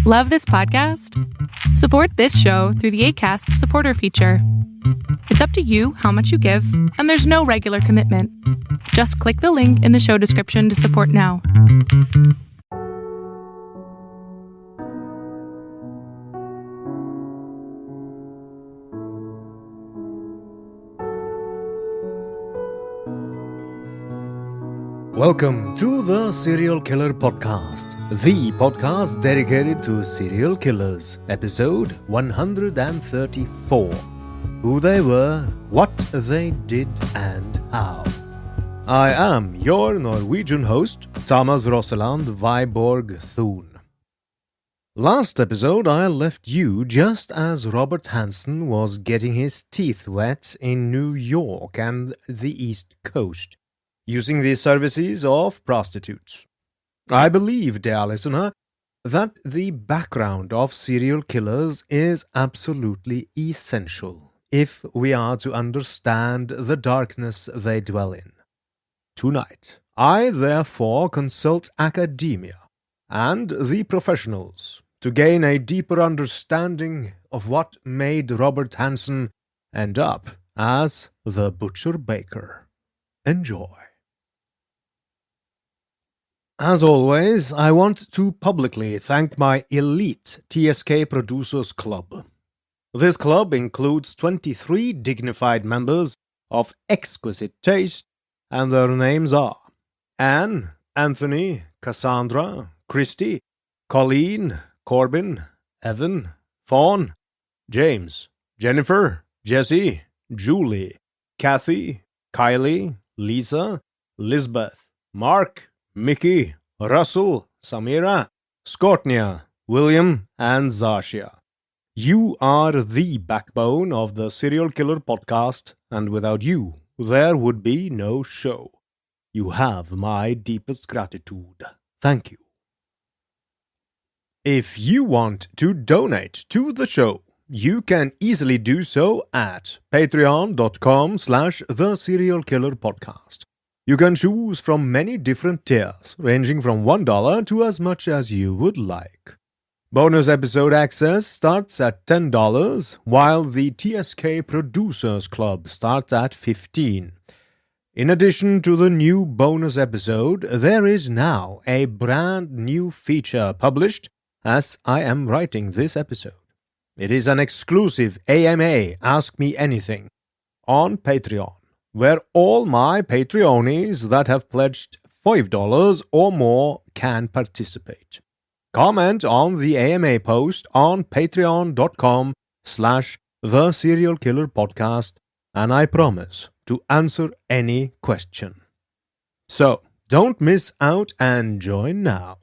Love this podcast? Support this show through the Acast supporter feature. It's up to you how much you give, and there's no regular commitment. Just click the link in the show description to support now. Welcome to the Serial Killer Podcast, the podcast dedicated to serial killers, episode 134. Who they were, what they did, and how. I am your Norwegian host, Thomas Rosseland Viborg Thun. Last episode I left you just as Robert Hansen was getting his teeth wet in New York and the East Coast, using the services of prostitutes. I believe, dear listener, that the background of serial killers is absolutely essential if we are to understand the darkness they dwell in. Tonight, I therefore consult academia and the professionals to gain a deeper understanding of what made Robert Hansen end up as the Butcher Baker. Enjoy. As always, I want to publicly thank my elite TSK Producers Club. This club includes 23 dignified members of exquisite taste, and their names are Anne, Anthony, Cassandra, Christy, Colleen, Corbin, Evan, Fawn, James, Jennifer, Jesse, Julie, Kathy, Kylie, Lisa, Lisbeth, Mark, Mickey, Russell, Samira, Skortnia, William, and Zasha. You are the backbone of the Serial Killer Podcast, and without you, there would be no show. You have my deepest gratitude. Thank you. If you want to donate to the show, you can easily do so at patreon.com/The Serial Killer Podcast. You can choose from many different tiers, ranging from $1 to as much as you would like. Bonus episode access starts at $10, while the TSK Producers Club starts at $15. In addition to the new bonus episode, there is now a brand new feature published as I am writing this episode. It is an exclusive AMA Ask Me Anything on Patreon, where all my Patreonies that have pledged $5 or more can participate. Comment on the AMA post on patreon.com/The Serial Killer Podcast, and I promise to answer any question. So, don't miss out and join now.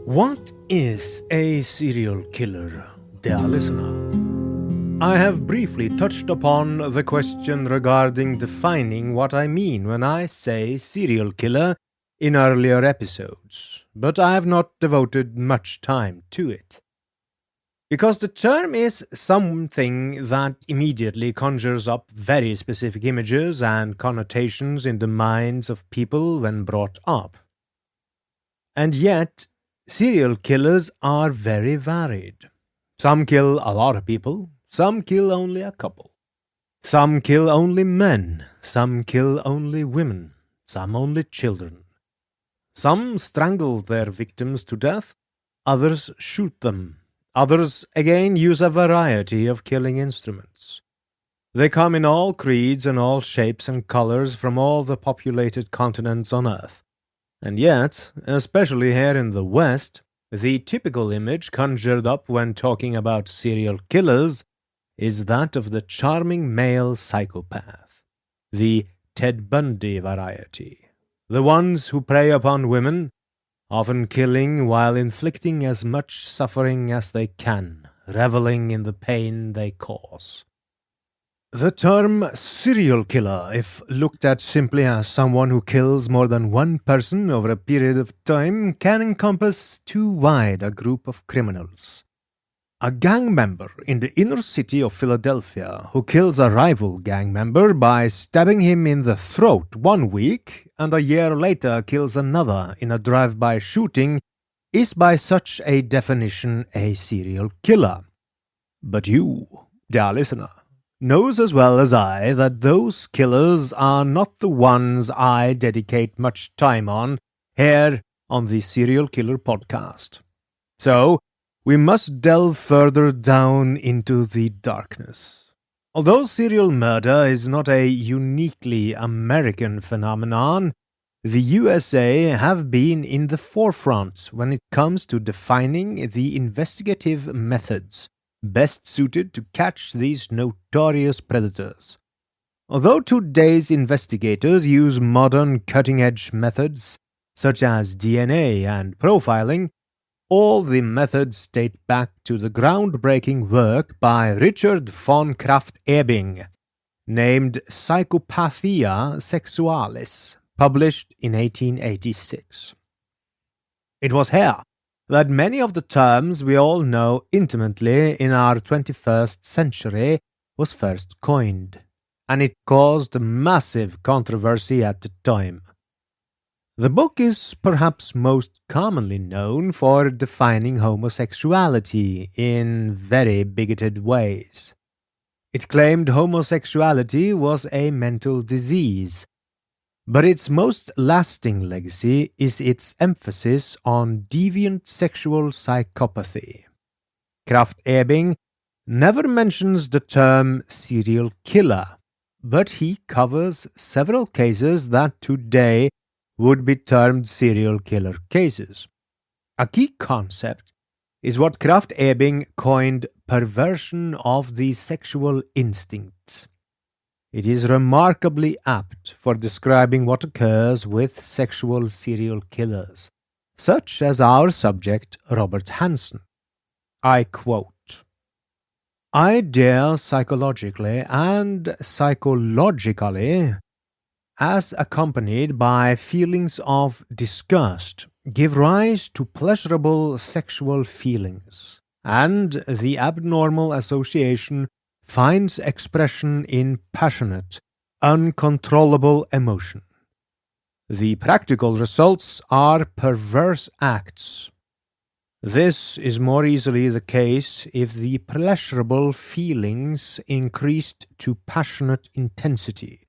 What is a serial killer, dear listener? I have briefly touched upon the question regarding defining what I mean when I say serial killer in earlier episodes, but I have not devoted much time to it. Because the term is something that immediately conjures up very specific images and connotations in the minds of people when brought up. And yet, serial killers are very varied. Some kill a lot of people, some kill only a couple. Some kill only men, some kill only women, some only children. Some strangle their victims to death, others shoot them. Others again use a variety of killing instruments. They come in all creeds and all shapes and colors from all the populated continents on Earth. And yet, especially here in the West, the typical image conjured up when talking about serial killers is that of the charming male psychopath, the Ted Bundy variety. The ones who prey upon women, often killing while inflicting as much suffering as they can, reveling in the pain they cause. The term serial killer, if looked at simply as someone who kills more than one person over a period of time, can encompass too wide a group of criminals. A gang member in the inner city of Philadelphia who kills a rival gang member by stabbing him in the throat one week and a year later kills another in a drive-by shooting is by such a definition a serial killer. But you, dear listener, knows as well as I that those killers are not the ones I dedicate much time on here on the Serial Killer Podcast. So, we must delve further down into the darkness. Although serial murder is not a uniquely American phenomenon, the USA have been in the forefront when it comes to defining the investigative methods best suited to catch these notorious predators. Although today's investigators use modern cutting-edge methods such as DNA and profiling, all the methods date back to the groundbreaking work by Richard von Krafft-Ebing, named Psychopathia Sexualis, published in 1886. It was here that many of the terms we all know intimately in our 21st century was first coined, and it caused massive controversy at the time. The book is perhaps most commonly known for defining homosexuality in very bigoted ways. It claimed homosexuality was a mental disease, but its most lasting legacy is its emphasis on deviant sexual psychopathy. Krafft-Ebing never mentions the term serial killer, but he covers several cases that today would be termed serial killer cases. A key concept is what Krafft-Ebing coined perversion of the sexual instincts. It is remarkably apt for describing what occurs with sexual serial killers, such as our subject Robert Hansen. I quote, "Ideas psychologically and psychologically, as accompanied by feelings of disgust, give rise to pleasurable sexual feelings, and the abnormal association finds expression in passionate, uncontrollable emotion. The practical results are perverse acts. This is more easily the case if the pleasurable feelings increased to passionate intensity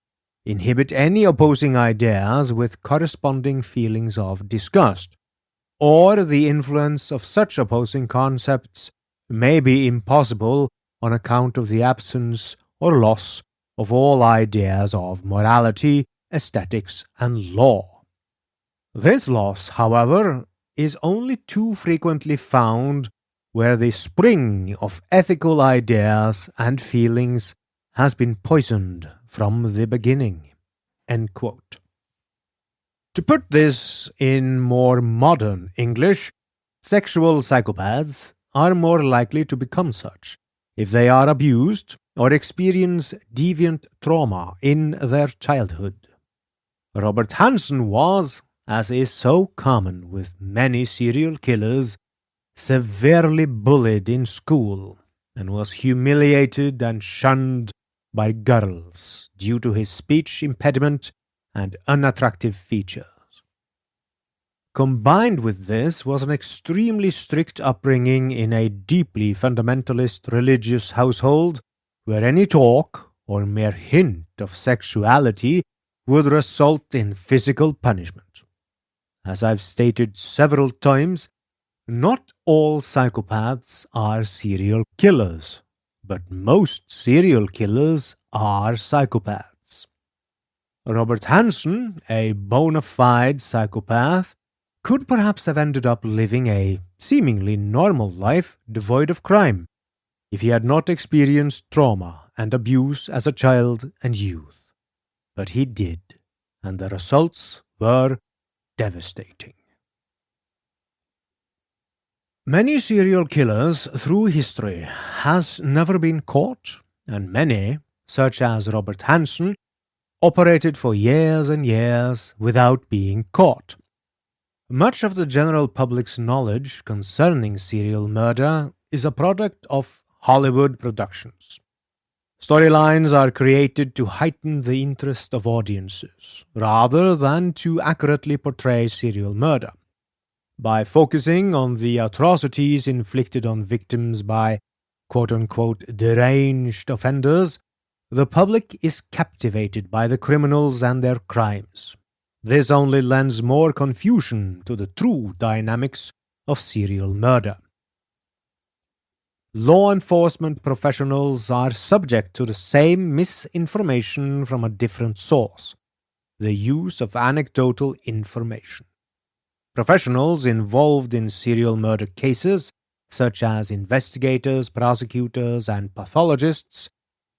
inhibit any opposing ideas with corresponding feelings of disgust, or the influence of such opposing concepts may be impossible on account of the absence or loss of all ideas of morality, aesthetics, and law. This loss, however, is only too frequently found where the spring of ethical ideas and feelings has been poisoned from the beginning." End quote. To put this in more modern English, sexual psychopaths are more likely to become such if they are abused or experience deviant trauma in their childhood. Robert Hansen was, as is so common with many serial killers, severely bullied in school and was humiliated and shunned by girls due to his speech impediment and unattractive features. Combined with this was an extremely strict upbringing in a deeply fundamentalist religious household where any talk or mere hint of sexuality would result in physical punishment. As I've stated several times, not all psychopaths are serial killers, but most serial killers are psychopaths. Robert Hansen, a bona fide psychopath, could perhaps have ended up living a seemingly normal life devoid of crime if he had not experienced trauma and abuse as a child and youth. but he did, and the results were devastating. Many serial killers through history has never been caught, and many, such as Robert Hansen, operated for years and years without being caught. Much of the general public's knowledge concerning serial murder is a product of Hollywood productions. Storylines are created to heighten the interest of audiences, rather than to accurately portray serial murder. By focusing on the atrocities inflicted on victims by quote-unquote deranged offenders, the public is captivated by the criminals and their crimes. This only lends more confusion to the true dynamics of serial murder. Law enforcement professionals are subject to the same misinformation from a different source: the use of anecdotal information. Professionals involved in serial murder cases, such as investigators, prosecutors, and pathologists,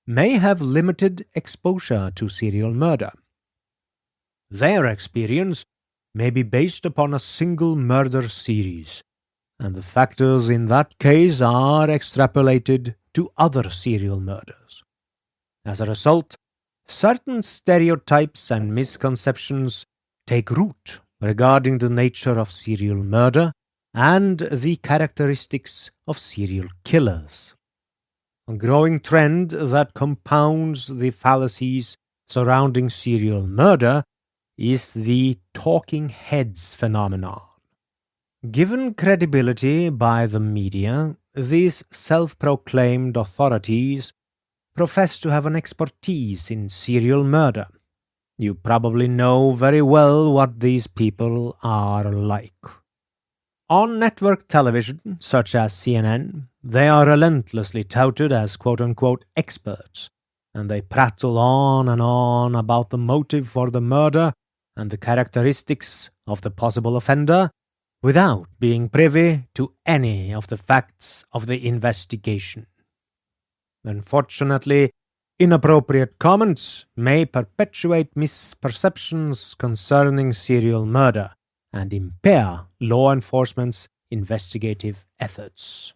may have limited exposure to serial murder. Their experience may be based upon a single murder series, and the factors in that case are extrapolated to other serial murders. As a result, certain stereotypes and misconceptions take root regarding the nature of serial murder and the characteristics of serial killers. A growing trend that compounds the fallacies surrounding serial murder is the talking heads phenomenon. Given credibility by the media, these self-proclaimed authorities profess to have an expertise in serial murder. You probably know very well what these people are like. On network television, such as CNN, they are relentlessly touted as quote-unquote experts, and they prattle on and on about the motive for the murder and the characteristics of the possible offender, without being privy to any of the facts of the investigation. Unfortunately, inappropriate comments may perpetuate misperceptions concerning serial murder and impair law enforcement's investigative efforts.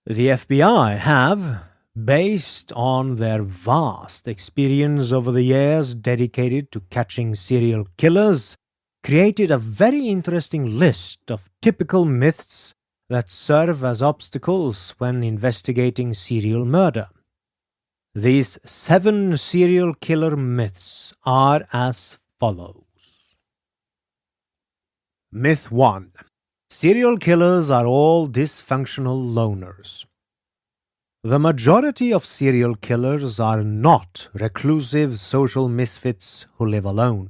The FBI have, based on their vast experience over the years dedicated to catching serial killers, created a very interesting list of typical myths that serve as obstacles when investigating serial murder. These 7 serial killer myths are as follows. Myth 1. Serial killers are all dysfunctional loners. The majority of serial killers are not reclusive social misfits who live alone.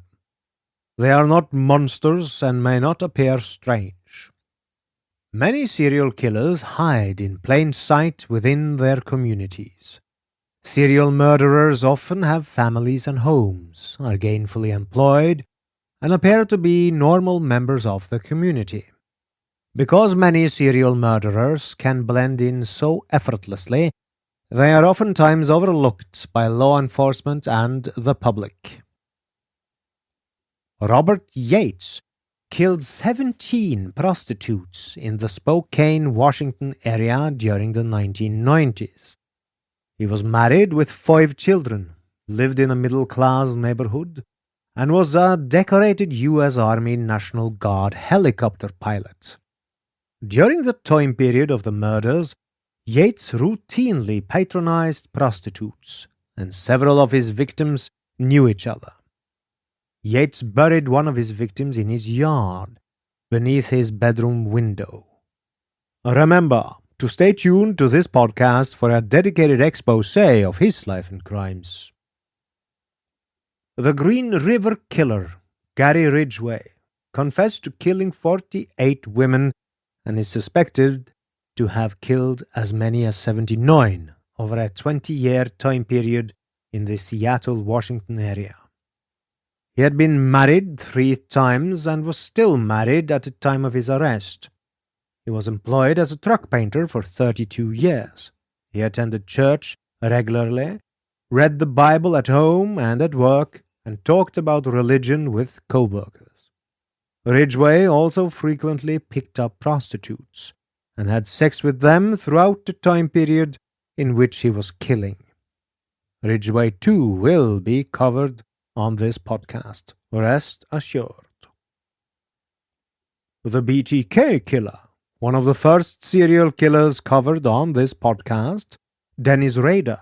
They are not monsters and may not appear strange. Many serial killers hide in plain sight within their communities. Serial murderers often have families and homes, are gainfully employed, and appear to be normal members of the community. Because many serial murderers can blend in so effortlessly, they are oftentimes overlooked by law enforcement and the public. Robert Yates killed 17 prostitutes in the Spokane, Washington area during the 1990s. He was married with 5 children, lived in a middle-class neighborhood, and was a decorated U.S. Army National Guard helicopter pilot. During the time period of the murders, Yates routinely patronized prostitutes, and several of his victims knew each other. Yates buried one of his victims in his yard, beneath his bedroom window. Remember to stay tuned to this podcast for a dedicated expose of his life and crimes. The Green River Killer, Gary Ridgway, confessed to killing 48 women and is suspected to have killed as many as 79 over a 20-year time period in the Seattle, Washington area. He had been married 3 times and was still married at the time of his arrest. He was employed as a truck painter for 32 years. He attended church regularly read the Bible at home and at work, and talked about religion with co-workers. Ridgway also frequently picked up prostitutes and had sex with them throughout the time period in which he was killing. Ridgway too will be covered on this podcast, rest assured. The BTK killer, one of the first serial killers covered on this podcast, Dennis Rader,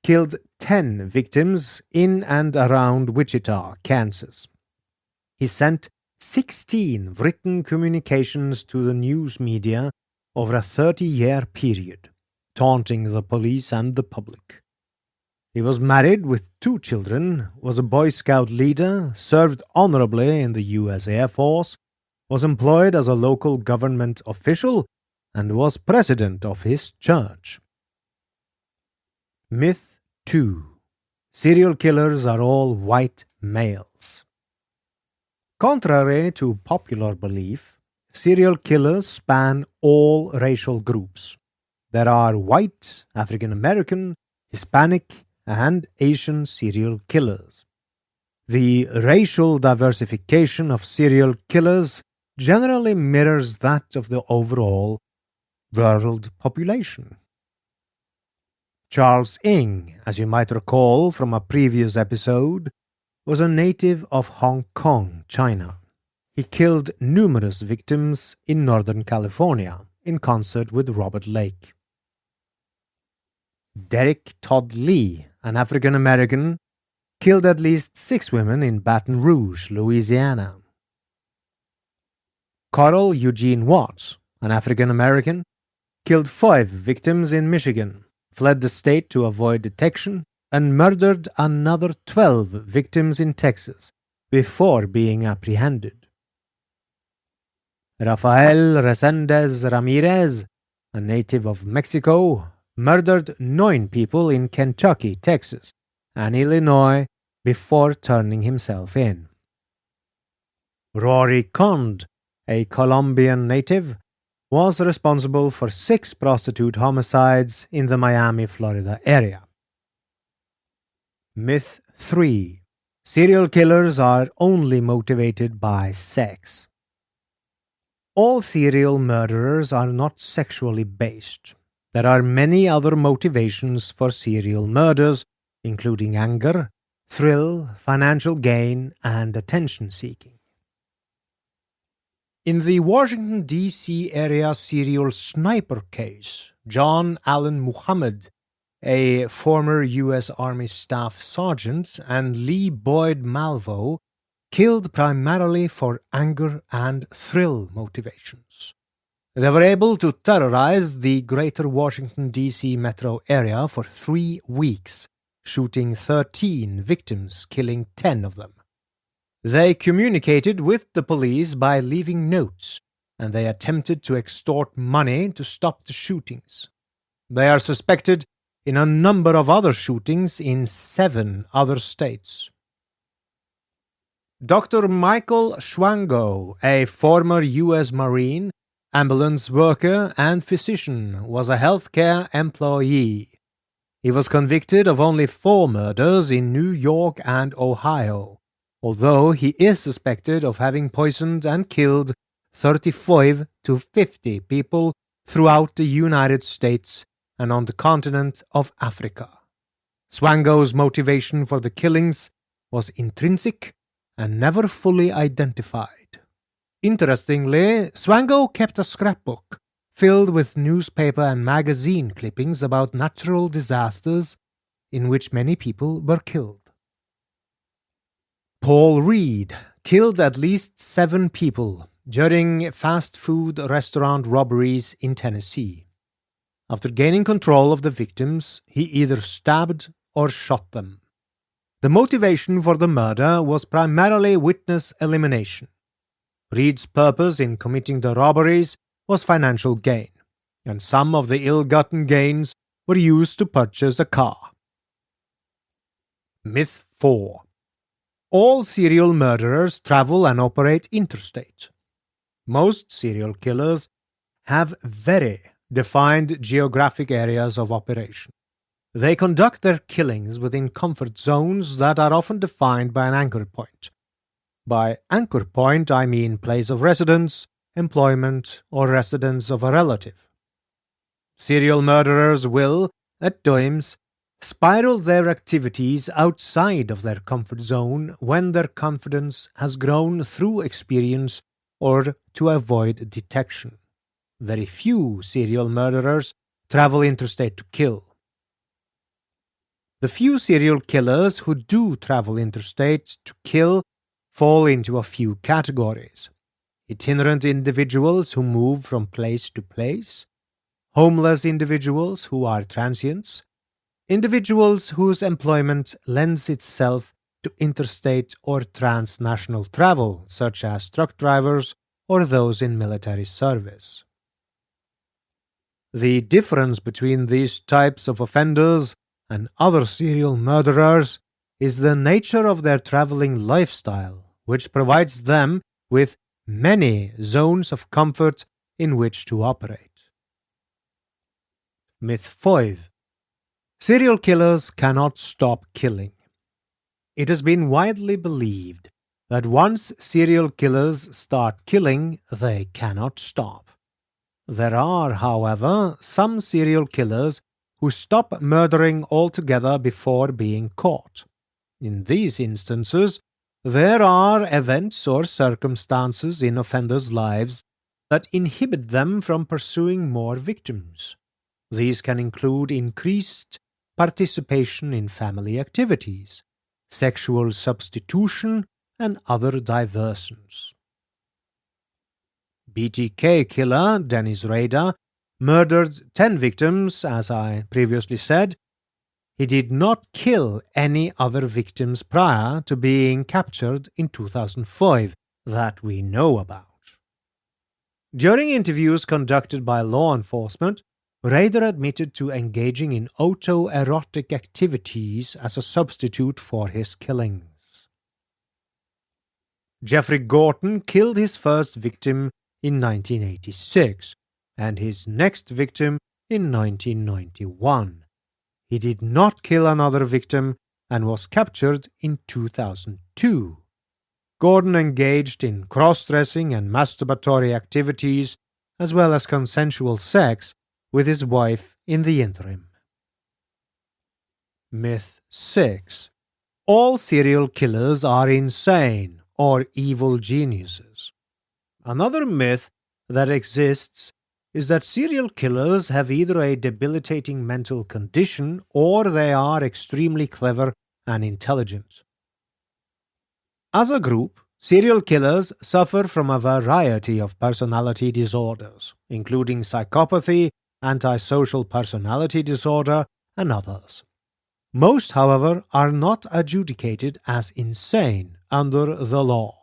killed 10 victims in and around Wichita, Kansas. He sent 16 written communications to the news media over a 30-year period, taunting the police and the public. He was married with 2 children, was a Boy Scout leader, served honorably in the U.S. Air Force, was employed as a local government official, and was president of his church. Myth 2. Serial killers are all white males. Contrary to popular belief, serial killers span all racial groups. There are white, African American, Hispanic, and Asian serial killers. The racial diversification of serial killers generally mirrors that of the overall world population. Charles Ng, as you might recall from a previous episode, was a native of Hong Kong, China. He killed numerous victims in Northern California in concert with Robert Lake. Derek Todd Lee, an African American, killed at least 6 women in Baton Rouge, Louisiana. Carl Eugene Watts, an African American, killed 5 victims in Michigan, fled the state to avoid detection, and murdered another 12 victims in Texas before being apprehended. Rafael Resendez Ramirez, a native of Mexico, murdered 9 people in Kentucky, Texas, and Illinois before turning himself in. Rory Cond, a Colombian native, was responsible for 6 prostitute homicides in the Miami, Florida area. Myth 3. Serial killers are only motivated by sex. All serial murderers are not sexually based. There are many other motivations for serial murders, including anger, thrill, financial gain, and attention-seeking. In the Washington, D.C. area serial sniper case, John Allen Muhammad, a former U.S. Army Staff Sergeant, and Lee Boyd Malvo killed primarily for anger and thrill motivations. They were able to terrorize the greater Washington, D.C. metro area for 3 weeks, shooting 13 victims, killing 10 of them. They communicated with the police by leaving notes, and they attempted to extort money to stop the shootings. They are suspected in a number of other shootings in 7 other states. Dr. Michael Schwango, a former U.S. Marine, ambulance worker, and physician, was a healthcare employee. He was convicted of only 4 murders in New York and Ohio, although he is suspected of having poisoned and killed 35 to 50 people throughout the United States and on the continent of Africa. Swango's motivation for the killings was intrinsic and never fully identified. Interestingly, Swango kept a scrapbook filled with newspaper and magazine clippings about natural disasters in which many people were killed. Paul Reed killed at least 7 people during fast food restaurant robberies in Tennessee. After gaining control of the victims, he either stabbed or shot them. The motivation for the murder was primarily witness elimination. Reed's purpose in committing the robberies was financial gain, and some of the ill-gotten gains were used to purchase a car. Myth 4. All serial murderers travel and operate interstate. Most serial killers have very defined geographic areas of operation. They conduct their killings within comfort zones that are often defined by an anchor point. By anchor point, I mean place of residence, employment, or residence of a relative. Serial murderers will, at times, spiral their activities outside of their comfort zone when their confidence has grown through experience or to avoid detection. Very few serial murderers travel interstate to kill. The few serial killers who do travel interstate to kill fall into a few categories: itinerant individuals who move from place to place, homeless individuals who are transients, individuals whose employment lends itself to interstate or transnational travel, such as truck drivers or those in military service. The difference between these types of offenders and other serial murderers is the nature of their traveling lifestyle, which provides them with many zones of comfort in which to operate. Myth 5. Serial killers cannot stop killing. It has been widely believed that once serial killers start killing, they cannot stop. There are, however, some serial killers who stop murdering altogether before being caught. In these instances, there are events or circumstances in offenders' lives that inhibit them from pursuing more victims. These can include increased participation in family activities, sexual substitution, and other diversions. BTK killer Dennis Rader murdered 10 victims, as I previously said. He did not kill any other victims prior to being captured in 2005 that we know about. During interviews conducted by law enforcement, Rader admitted to engaging in autoerotic activities as a substitute for his killings. Jeffrey Gorton killed his first victim in 1986 and his next victim in 1991. He did not kill another victim and was captured in 2002. Gordon engaged in cross-dressing and masturbatory activities as well as consensual sex with his wife in the interim. Myth 6. All serial killers are insane or evil geniuses. Another myth that exists is that serial killers have either a debilitating mental condition or they are extremely clever and intelligent. As a group, serial killers suffer from a variety of personality disorders, including psychopathy, antisocial personality disorder, and others. Most, however, are not adjudicated as insane under the law.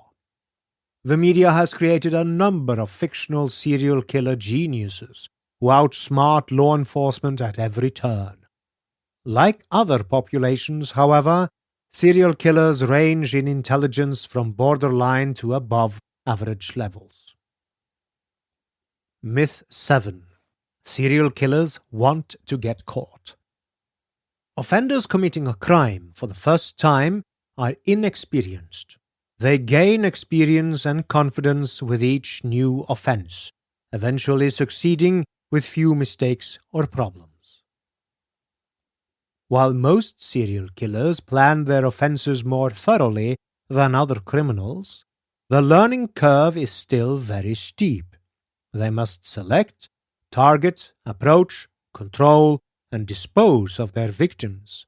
The media has created a number of fictional serial killer geniuses who outsmart law enforcement at every turn. Like other populations, however, serial killers range in intelligence from borderline to above average levels. Myth 7. Serial killers want to get caught. Offenders committing a crime for the first time are inexperienced. They gain experience and confidence with each new offense, eventually succeeding with few mistakes or problems. While most serial killers plan their offenses more thoroughly than other criminals, the learning curve is still very steep. They must select, target, approach, control, and dispose of their victims.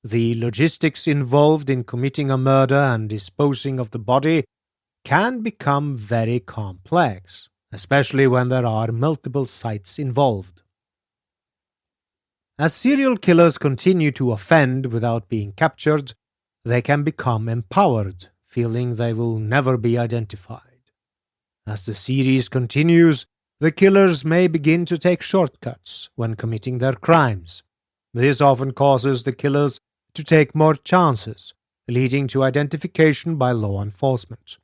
The logistics involved in committing a murder and disposing of the body can become very complex, especially when there are multiple sites involved. As serial killers continue to offend without being captured, they can become empowered, feeling they will never be identified. As the series continues, the killers may begin to take shortcuts when committing their crimes. This often causes the killers to take more chances, leading to identification by law enforcement.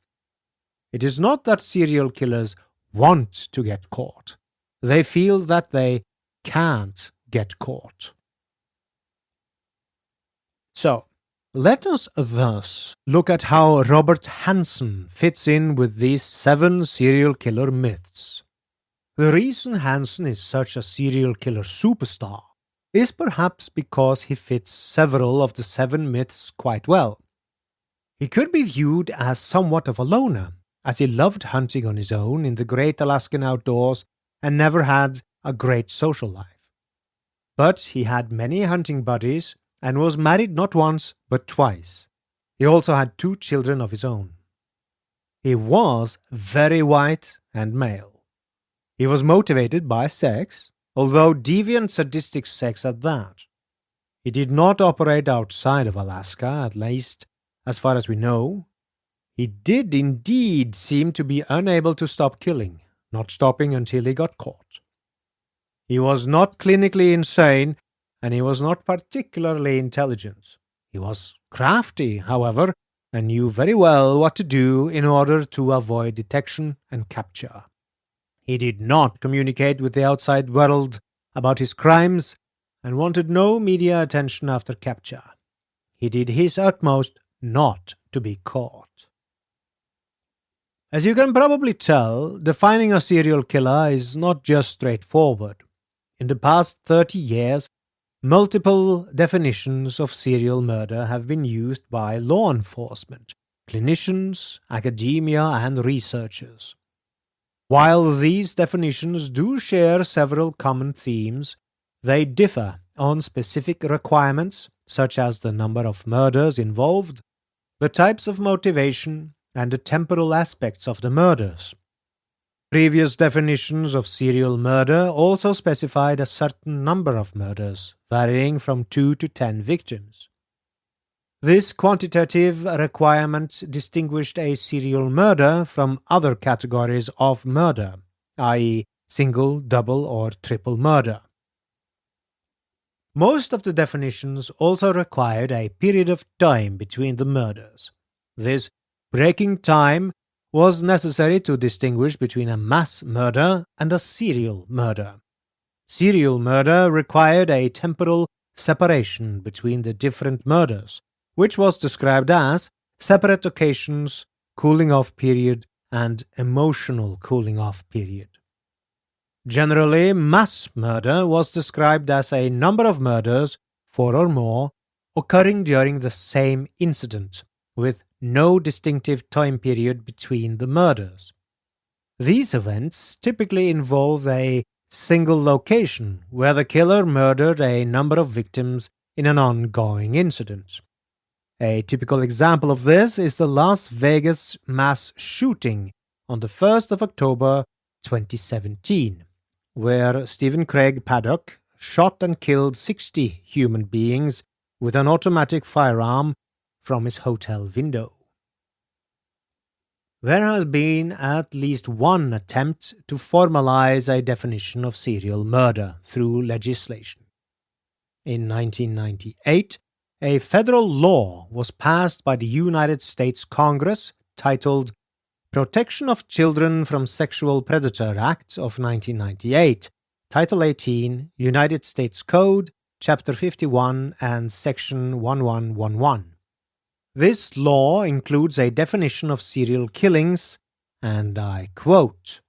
It is not that serial killers want to get caught. They feel that they can't get caught. So, let us thus look at how Robert Hansen fits in with these 7 serial killer myths. The reason Hansen is such a serial killer superstar is perhaps because he fits several of the 7 myths quite well. He could be viewed as somewhat of a loner, as he loved hunting on his own in the great Alaskan outdoors and never had a great social life. But he had many hunting buddies and was married not once but twice. He also had 2 children of his own. He was very white and male. He was motivated by sex, although deviant sadistic sex at that. He did not operate outside of Alaska, at least as far as we know. He did indeed seem to be unable to stop killing, not stopping until he got caught. He was not clinically insane, and he was not particularly intelligent. He was crafty, however, and knew very well what to do in order to avoid detection and capture. He did not communicate with the outside world about his crimes and wanted no media attention after capture. He did his utmost not to be caught. As you can probably tell, defining a serial killer is not just straightforward. In the past 30 years, multiple definitions of serial murder have been used by law enforcement, clinicians, academia, and researchers. While these definitions do share several common themes, they differ on specific requirements such as the number of murders involved, the types of motivation, and the temporal aspects of the murders. Previous definitions of serial murder also specified a certain number of murders, varying from 2 to 10 victims. This quantitative requirement distinguished a serial murder from other categories of murder, i.e., single, double, or triple murder. Most of the definitions also required a period of time between the murders. This breaking time was necessary to distinguish between a mass murder and a serial murder. Serial murder required a temporal separation between the different murders, which was described as separate occasions, cooling off period, and emotional cooling off period. Generally, mass murder was described as a number of murders, 4 or more, occurring during the same incident, with no distinctive time period between the murders. These events typically involve a single location where the killer murdered a number of victims in an ongoing incident. A typical example of this is the Las Vegas mass shooting on the 1st of October 2017, where Stephen Craig Paddock shot and killed 60 human beings with an automatic firearm from his hotel window. There has been at least one attempt to formalize a definition of serial murder through legislation. In 1998, a federal law was passed by the United States Congress titled Protection of Children from Sexual Predator Act of 1998, Title 18, United States Code, Chapter 51 and Section 1111. This law includes a definition of serial killings, and I quote,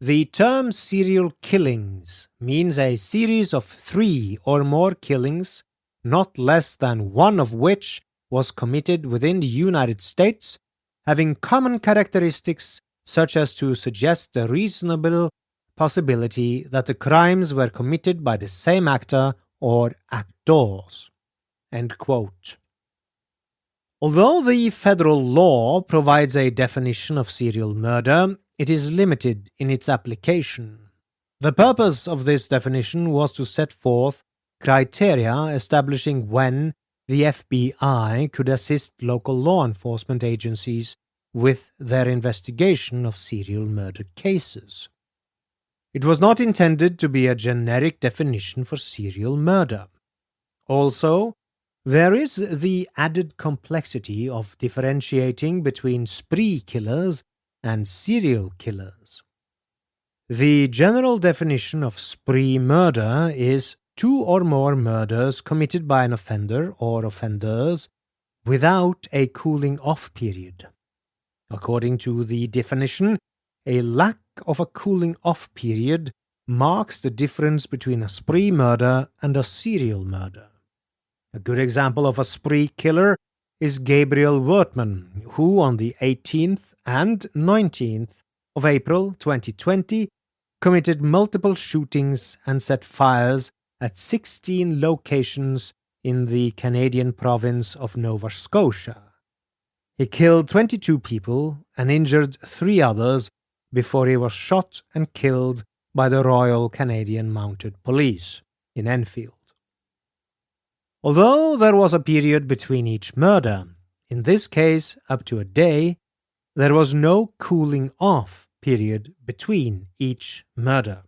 "The term serial killings means a series of 3 or more killings, not less than one of which was committed within the United States, having common characteristics such as to suggest a reasonable possibility that the crimes were committed by the same actor or actors." End quote. Although the federal law provides a definition of serial murder, it is limited in its application. The purpose of this definition was to set forth criteria establishing when the FBI could assist local law enforcement agencies with their investigation of serial murder cases. It was not intended to be a generic definition for serial murder. Also, there is the added complexity of differentiating between spree killers and serial killers. The general definition of spree murder is two or more murders committed by an offender or offenders without a cooling-off period. According to the definition, a lack of a cooling-off period marks the difference between a spree murder and a serial murder. A good example of a spree killer is Gabriel Wertmann, who on the 18th and 19th of April 2020 committed multiple shootings and set fires at 16 locations in the Canadian province of Nova Scotia. He killed 22 people and injured 3 others before he was shot and killed by the Royal Canadian Mounted Police in Enfield. Although there was a period between each murder, in this case up to a day, there was no cooling off period between each murder.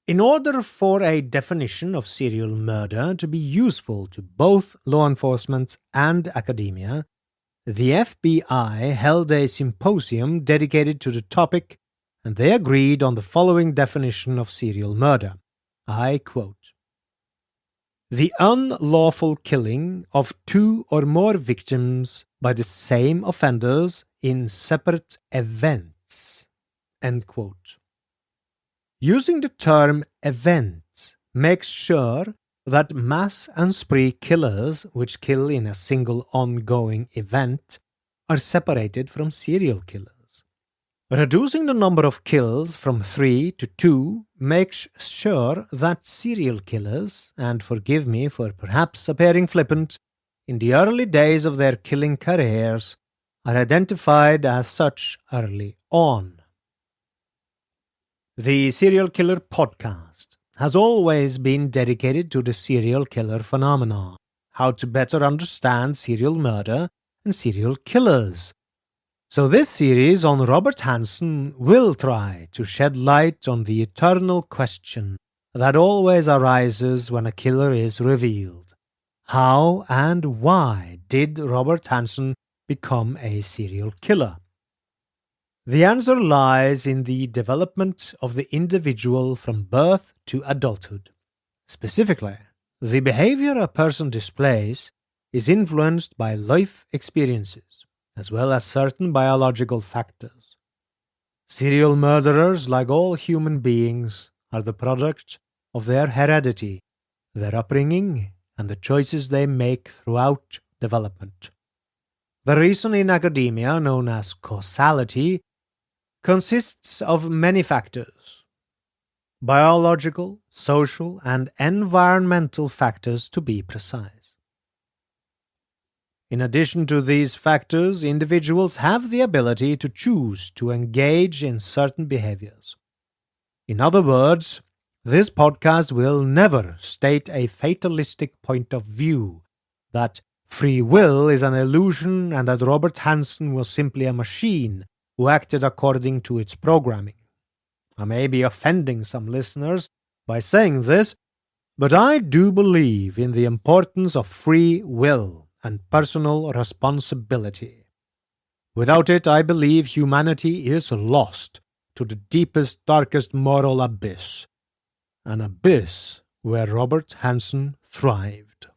In order for a definition of serial murder to be useful to both law enforcement and academia, the FBI held a symposium dedicated to the topic, and they agreed on the following definition of serial murder. I quote, "The unlawful killing of 2 or more victims by the same offenders in separate events." End quote. Using the term event makes sure that mass and spree killers, which kill in a single ongoing event, are separated from serial killers. Reducing the number of kills from 3 to 2 makes sure that serial killers, and forgive me for perhaps appearing flippant, in the early days of their killing careers, are identified as such early on. The Serial Killer Podcast has always been dedicated to the serial killer phenomenon, how to better understand serial murder and serial killers. So this series on Robert Hansen will try to shed light on the eternal question that always arises when a killer is revealed. How and why did Robert Hansen become a serial killer? The answer lies in the development of the individual from birth to adulthood. Specifically, the behavior a person displays is influenced by life experiences, as well as certain biological factors. Serial murderers, like all human beings, are the product of their heredity, their upbringing, and the choices they make throughout development. The reason in academia known as causality consists of many factors: biological, social, and environmental factors to be precise. In addition to these factors, individuals have the ability to choose to engage in certain behaviors. In other words, this podcast will never state a fatalistic point of view that free will is an illusion and that Robert Hansen was simply a machine who acted according to its programming. I may be offending some listeners by saying this, but I do believe in the importance of free will and personal responsibility. Without it, I believe humanity is lost to the deepest, darkest moral abyss, an abyss where Robert Hansen thrived.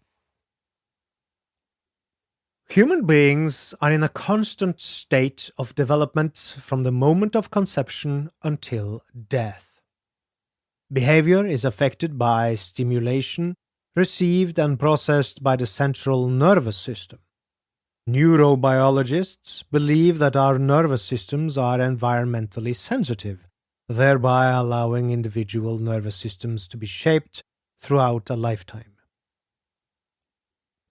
Human beings are in a constant state of development from the moment of conception until death. Behavior is affected by stimulation received and processed by the central nervous system. Neurobiologists believe that our nervous systems are environmentally sensitive, thereby allowing individual nervous systems to be shaped throughout a lifetime.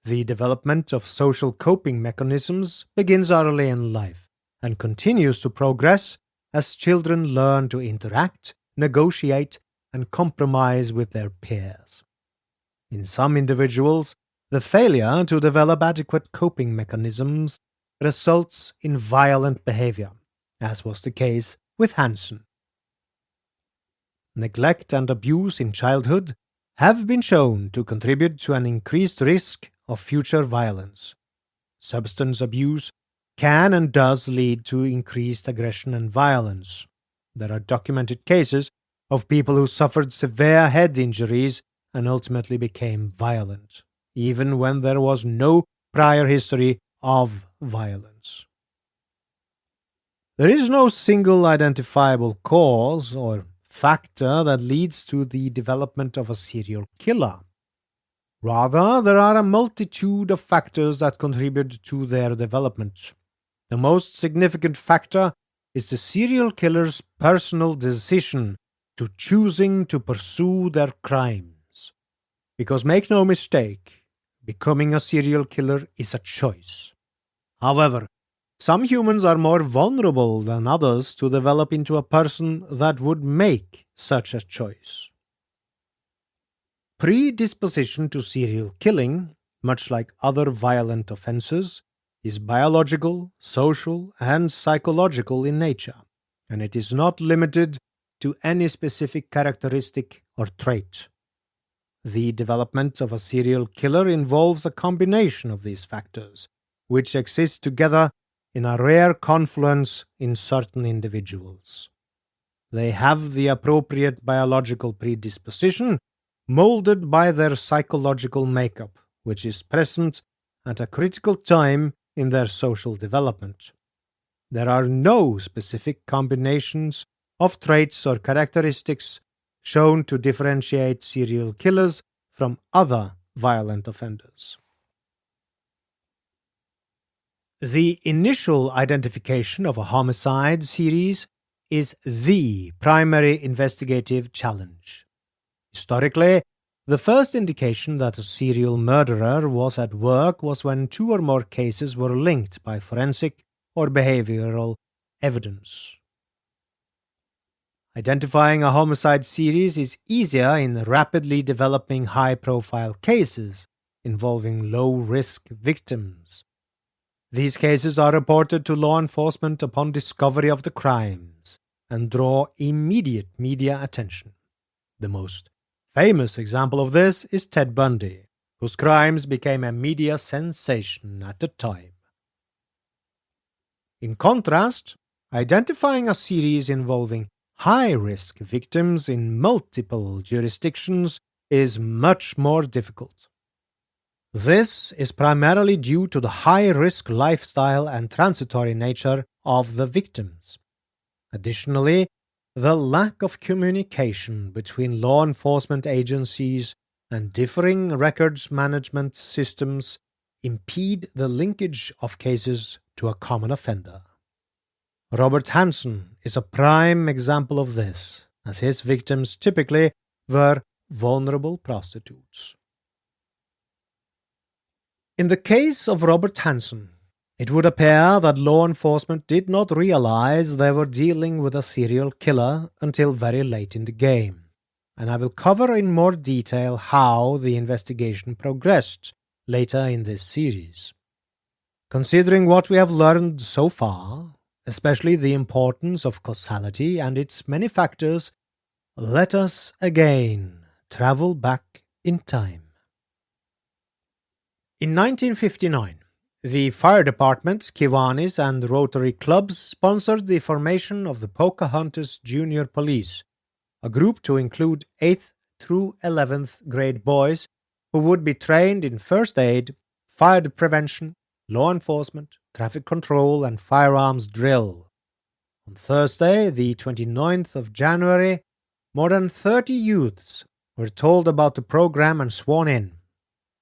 The development of social coping mechanisms begins early in life and continues to progress as children learn to interact, negotiate, and compromise with their peers. In some individuals, the failure to develop adequate coping mechanisms results in violent behavior, as was the case with Hansen. Neglect and abuse in childhood have been shown to contribute to an increased risk of future violence. Substance abuse can and does lead to increased aggression and violence. There are documented cases of people who suffered severe head injuries and ultimately became violent, even when there was no prior history of violence. There is no single identifiable cause or factor that leads to the development of a serial killer. Rather, there are a multitude of factors that contribute to their development. The most significant factor is the serial killer's personal decision to choosing to pursue their crimes. Because make no mistake, becoming a serial killer is a choice. However, some humans are more vulnerable than others to develop into a person that would make such a choice. Predisposition to serial killing, much like other violent offenses, is biological, social, and psychological in nature, and it is not limited to any specific characteristic or trait. The development of a serial killer involves a combination of these factors, which exist together in a rare confluence in certain individuals. They have the appropriate biological predisposition, molded by their psychological makeup, which is present at a critical time in their social development. There are no specific combinations of traits or characteristics shown to differentiate serial killers from other violent offenders. The initial identification of a homicide series is the primary investigative challenge. Historically, the first indication that a serial murderer was at work was when two or more cases were linked by forensic or behavioral evidence. Identifying a homicide series is easier in rapidly developing high-profile cases involving low-risk victims. These cases are reported to law enforcement upon discovery of the crimes and draw immediate media attention. The most famous example of this is Ted Bundy, whose crimes became a media sensation at the time. In contrast, identifying a series involving high-risk victims in multiple jurisdictions is much more difficult. This is primarily due to the high-risk lifestyle and transitory nature of the victims. Additionally, the lack of communication between law enforcement agencies and differing records management systems impede the linkage of cases to a common offender. Robert Hansen is a prime example of this, as his victims typically were vulnerable prostitutes. In the case of Robert Hansen, it would appear that law enforcement did not realize they were dealing with a serial killer until very late in the game, and I will cover in more detail how the investigation progressed later in this series. Considering what we have learned so far, especially the importance of causality and its many factors, let us again travel back in time. In 1959, the fire department, Kiwanis, and Rotary clubs sponsored the formation of the Pocahontas Junior Police, a group to include 8th through 11th grade boys who would be trained in first aid, fire prevention, law enforcement, traffic control, and firearms drill. On Thursday, the 29th of January, more than 30 youths were told about the program and sworn in.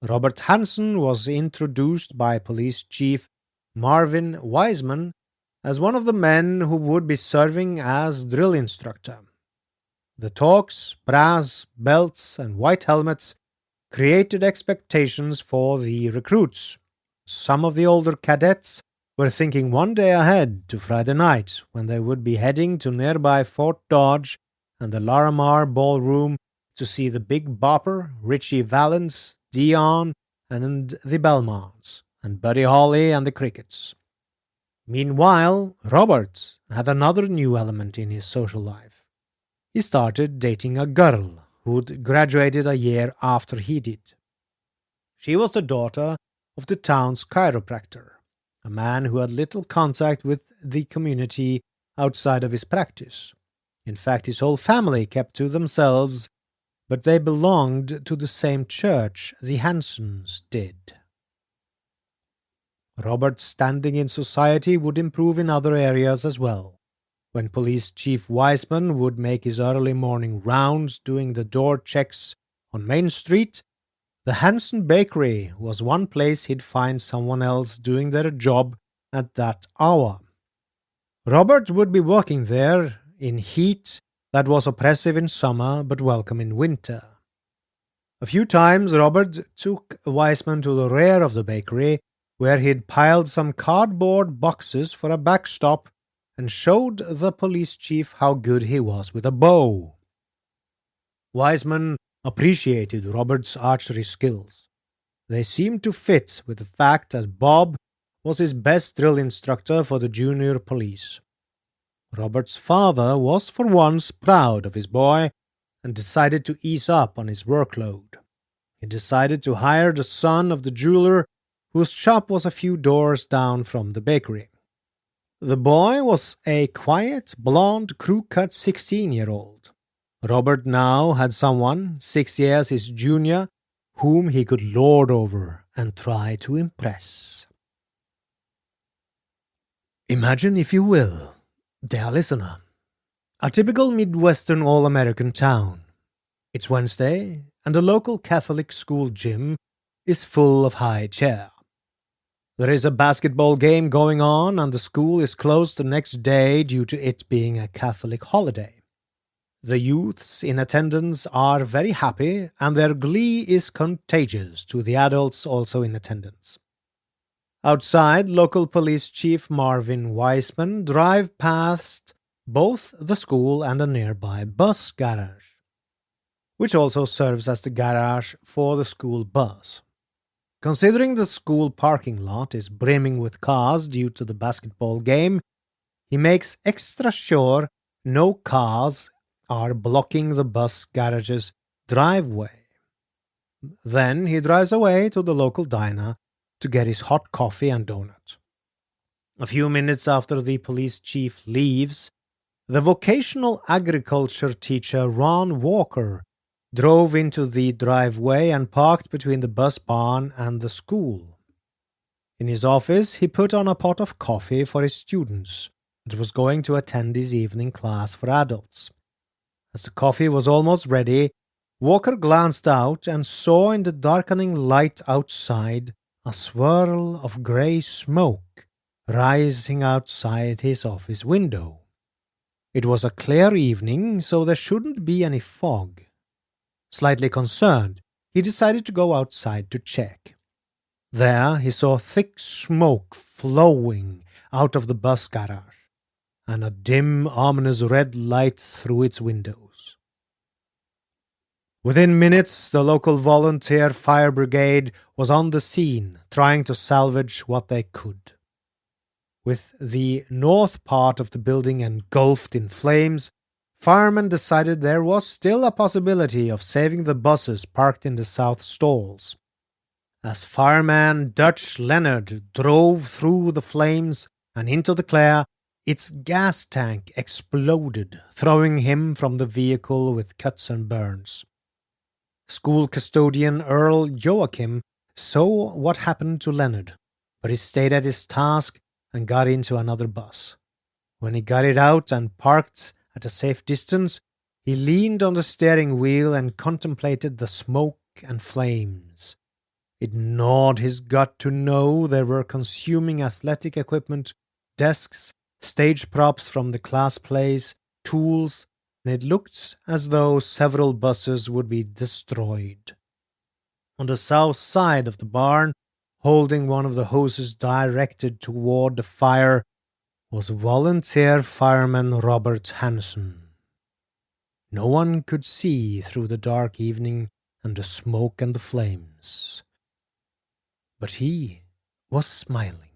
Robert Hansen was introduced by Police Chief Marvin Wiseman as one of the men who would be serving as drill instructor. The talks, brass belts, and white helmets created expectations for the recruits. Some of the older cadets were thinking one day ahead to Friday night, when they would be heading to nearby Fort Dodge and the Laramar Ballroom to see the Big Bopper, Richie Valens, Dion, and the Belmonts, and Buddy Holly and the Crickets. Meanwhile, Robert had another new element in his social life. He started dating a girl who'd graduated a year after he did. She was the daughter of the town's chiropractor, a man who had little contact with the community outside of his practice. In fact, his whole family kept to themselves, but they belonged to the same church the Hansens did. Robert's standing in society would improve in other areas as well. When Police Chief Wiseman would make his early morning rounds doing the door checks on Main Street, the Hansen Bakery was one place he'd find someone else doing their job at that hour. Robert would be working there in heat that was oppressive in summer but welcome in winter. A few times Robert took Wiseman to the rear of the bakery, where he'd piled some cardboard boxes for a backstop and showed the police chief how good he was with a bow. Wiseman appreciated Robert's archery skills. They seemed to fit with the fact that Bob was his best drill instructor for the junior police. Robert's father was for once proud of his boy and decided to ease up on his workload. He decided to hire the son of the jeweler whose shop was a few doors down from the bakery. The boy was a quiet, blond, crew-cut 16-year-old. Robert now had someone, 6 years his junior, whom he could lord over and try to impress. Imagine, if you will, dear listener, a typical Midwestern all-American town. It's Wednesday, and the local Catholic school gym is full of high chair. There is a basketball game going on, and the school is closed the next day due to it being a Catholic holiday. The youths in attendance are very happy, and their glee is contagious to the adults also in attendance. Outside, local police chief Marvin Wiseman drive past both the school and a nearby bus garage, which also serves as the garage for the school bus. Considering the school parking lot is brimming with cars due to the basketball game, he makes extra sure no cars are blocking the bus garage's driveway. Then he drives away to the local diner to get his hot coffee and donut. A few minutes after the police chief leaves, the vocational agriculture teacher Ron Walker drove into the driveway and parked between the bus barn and the school. In his office, he put on a pot of coffee for his students and was going to attend his evening class for adults. As the coffee was almost ready, Walker glanced out and saw in the darkening light outside a swirl of grey smoke rising outside his office window. It was a clear evening, so there shouldn't be any fog. Slightly concerned, he decided to go outside to check. There he saw thick smoke flowing out of the bus garage, and a dim, ominous red light through its windows. Within minutes, the local volunteer fire brigade was on the scene, trying to salvage what they could. With the north part of the building engulfed in flames, firemen decided there was still a possibility of saving the buses parked in the south stalls. As fireman Dutch Leonard drove through the flames and into the glare, its gas tank exploded, throwing him from the vehicle with cuts and burns. School custodian Earl Joachim saw what happened to Leonard, but he stayed at his task and got into another bus. When he got it out and parked at a safe distance, he leaned on the steering wheel and contemplated the smoke and flames. It gnawed his gut to know they were consuming athletic equipment, desks, stage props from the class plays, tools, and it looked as though several buses would be destroyed. On the south side of the barn, holding one of the hoses directed toward the fire, was volunteer fireman Robert Hansen. No one could see through the dark evening and the smoke and the flames, but he was smiling.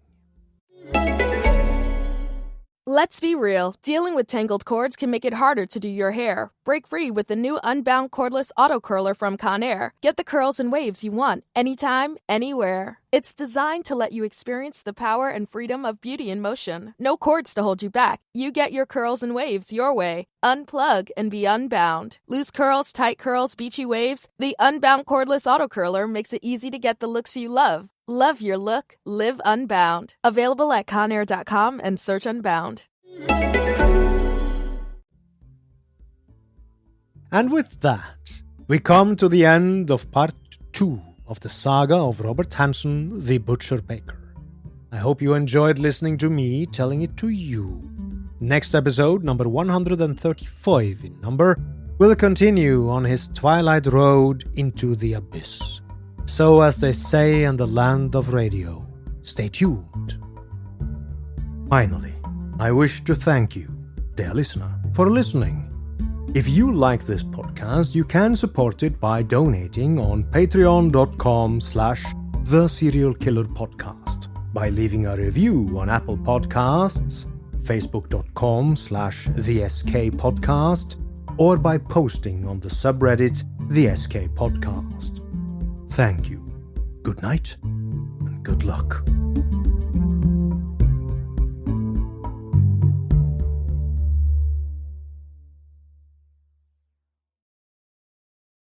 Let's be real, dealing with tangled cords can make it harder to do your hair. Break free with the new Unbound Cordless Auto Curler from Conair. Get the curls and waves you want, anytime, anywhere. It's designed to let you experience the power and freedom of beauty in motion. No cords to hold you back. You get your curls and waves your way. Unplug and be unbound. Loose curls, tight curls, beachy waves. The Unbound Cordless Auto Curler makes it easy to get the looks you love. Love your look. Live unbound. Available at conair.com and search Unbound. And with that, we come to the end of part 2 of the saga of Robert Hansen, the Butcher Baker. I hope you enjoyed listening to me telling it to you. Next episode, number 135 in number, will continue on his twilight road into the abyss. So, as they say in the land of radio, stay tuned. Finally, I wish to thank you, dear listener, for listening. If you like this podcast, you can support it by donating on patreon.com/The Serial Killer Podcast, by leaving a review on Apple Podcasts, facebook.com/The SK Podcast, or by posting on the subreddit The SK Podcast. Thank you. Good night and good luck.